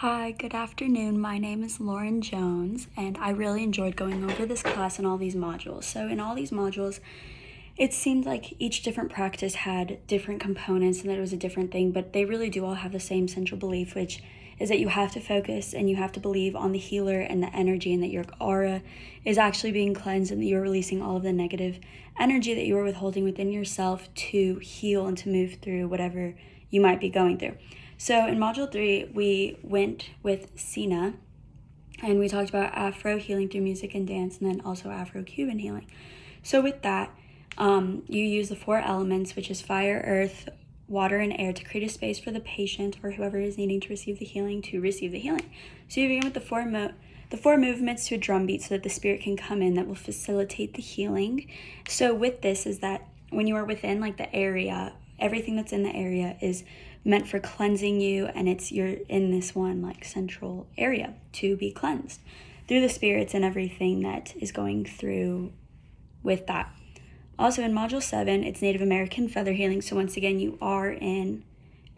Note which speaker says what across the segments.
Speaker 1: Hi, good afternoon. My name is Lauren Jones, and I really enjoyed going over this class and all these modules. So in all these modules, it seemed like each different practice had different components and that it was a different thing, but they really do all have the same central belief, which is that you have to focus and you have to believe on the healer and the energy, and that your aura is actually being cleansed and that you're releasing all of the negative energy that you are withholding within yourself to heal and to move through whatever you might be going through. So in Module 3, we went with Sina, and we talked about Afro healing through music and dance, and then also Afro-Cuban healing. So with that, you use the 4 elements, which is fire, earth, water, and air, to create a space for the patient or whoever is needing to receive the healing to receive the healing. So you begin with the four movements to a drum beat so that the spirit can come in that will facilitate the healing. So with this is that when you are within the area, everything that's in the area is meant for cleansing you, and you're in this one central area to be cleansed through the spirits and everything that is going through with that. Also in Module 7, it's Native American feather healing. So once again, you are in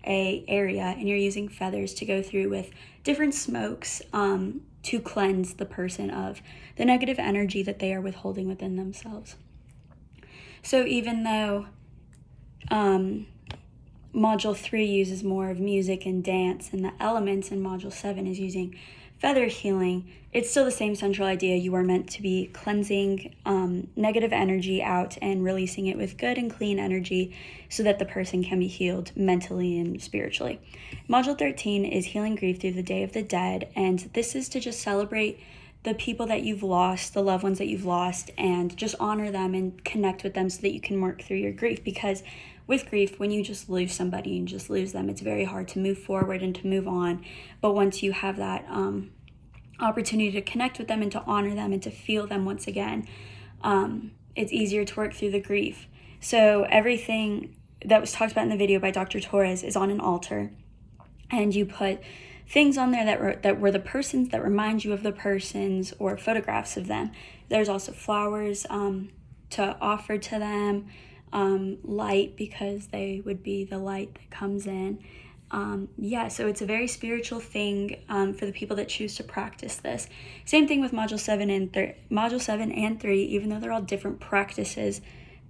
Speaker 1: a area and you're using feathers to go through with different smokes to cleanse the person of the negative energy that they are withholding within themselves. So even though Module 3 uses more of music and dance, and the elements in Module 7 is using feather healing, it's still the same central idea. You are meant to be cleansing negative energy out and releasing it with good and clean energy so that the person can be healed mentally and spiritually. Module 13 is healing grief through the Day of the Dead, and this is to just celebrate the people that you've lost, the loved ones that you've lost, and just honor them and connect with them so that you can work through your grief. Because with grief, when you just lose somebody and just lose them, it's very hard to move forward and to move on. But once you have that opportunity to connect with them and to honor them and to feel them once again, it's easier to work through the grief. So everything that was talked about in the video by Dr. Torres is on an altar, and you put things on there that were the persons, that remind you of the persons, or photographs of them. There's also flowers to offer to them, light, because they would be the light that comes in. So it's a very spiritual thing for the people that choose to practice this. Same thing with Module 7 and 3, even though they're all different practices,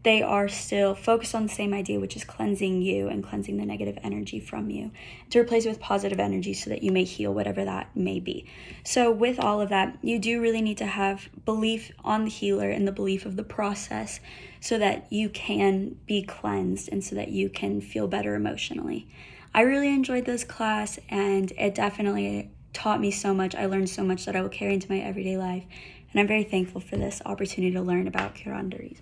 Speaker 1: they are still focused on the same idea, which is cleansing you and cleansing the negative energy from you to replace it with positive energy so that you may heal whatever that may be. So with all of that, you do really need to have belief on the healer and the belief of the process so that you can be cleansed and so that you can feel better emotionally. I really enjoyed this class, and it definitely taught me so much. I learned so much that I will carry into my everyday life, and I'm very thankful for this opportunity to learn about curanderismo.